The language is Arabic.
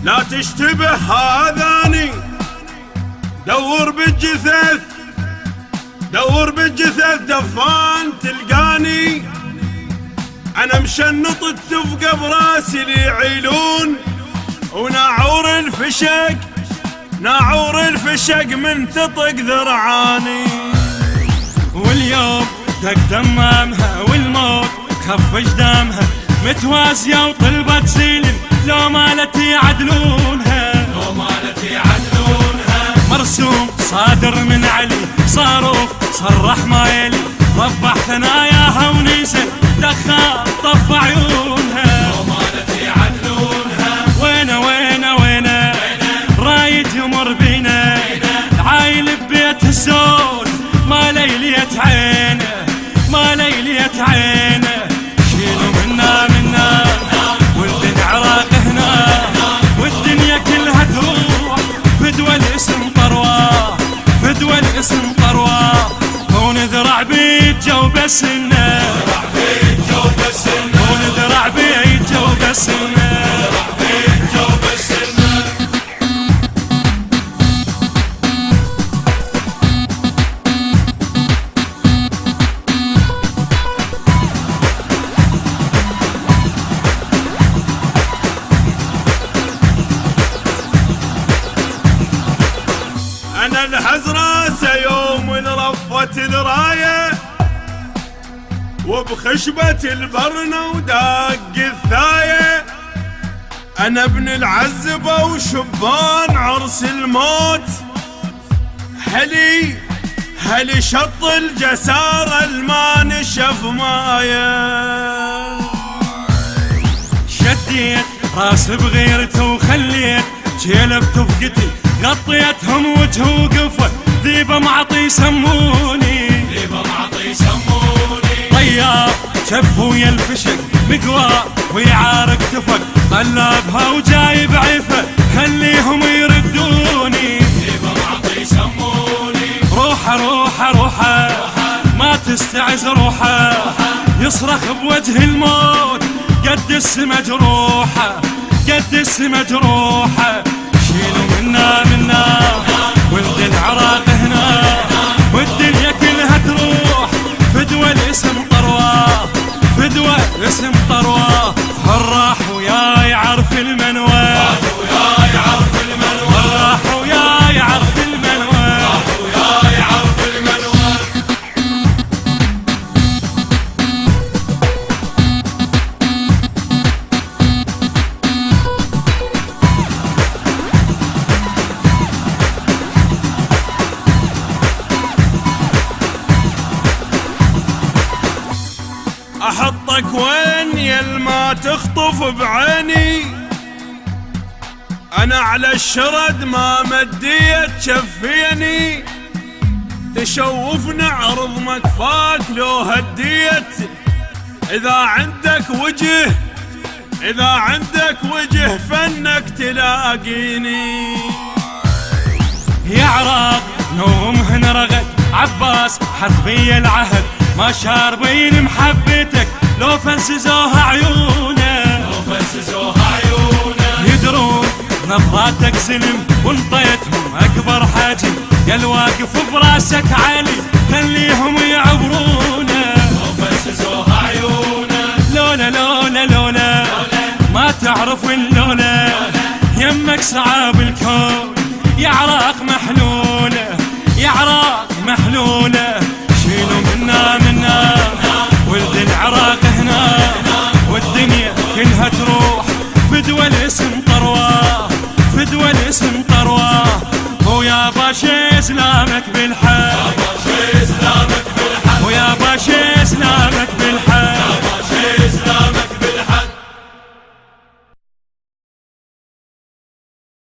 لا تشتبه هذاني، دور بالجثث دور بالجثث دفان تلقاني. انا مشنط التفقه براسي لي عيلون، وناعور الفشق ناعور الفشق من تطق ذرعاني. واليوم دق دمامها والموت كفج دامها، متوازية وطلبت سلم لو مالت يعدلونها، لو مالت يعدلونها. مرسوم صادر من علي صاروخ صرح ما يلي، ربح ثناياها ونزل دخان طف عيونها، لو مالت يعدلونها. وينه وينه وينه رايد يمر بينا، عايل ببيت الزول ما ليلية عينه ما ليلية عينه. شيلوا منا ولد العراق هنا، والدنيا كلها تروح فدوى الاسم طرواه فدوى الاسم طرواه. ونذرع بيت جوب السنه، ونذرع بيت جوب السنه. انا الحز راسه يوم رفت الرايه، وبخشبة البرنة وداق الثايه. انا ابن العزبة وشبان عرس الموت، هلي شط الجسارة الما نشف مايه. شديت راس بغيرته وخليت جيله بتفقتي، غطيتهم وجه وقفه ذيبه معطي يسموني، ذيبه معطي يسموني. طيار شف ويا الفشق مقوى ويعارك تفق، قلبها وجايب عفه خليهم يردوني، ذيبه معطي يسموني. روحه روحه روحه ما تستعز روحه، يصرخ بوجه الموت قد السما جروحه قد السما جروحه. شيلوا منا ولد العراق هنا، والدنيا كلها تروح فدوى الاسم طرواه فدوى الاسم طرواه. هالراح وياي عرف المنوى، وياي عرف المنوى، هالراح وياي عرف المنوى، وياي عرف المنوى. احطك وين يل ما تخطف بعيني، انا على الشرد ما مديت شفيني. تشوفني عرض مكفاك لو هديت، اذا عندك وجه فنك تلاقيني. يا عراق نومهن رغد عباس حربي العهد، ما شار بين محبتك لو فززوها عيونه، لو فززوها عيونه. يدرون نظراتك سلم وانطيتهم اكبر حجم، يا الواقف براسك عالي خليهم يعبرونه، لو فززوها عيونه. لولا لولا لولا ما تعرف اللولا، يمك صعاب الكون يا عراق محلوله يا عراق محلوله. شيلوا منا ولد العراق هنا، والدنيا كلها تروح فدوى الاسم طرواه فدوى الاسم طرواه. ويا باشا اسلامك بالحق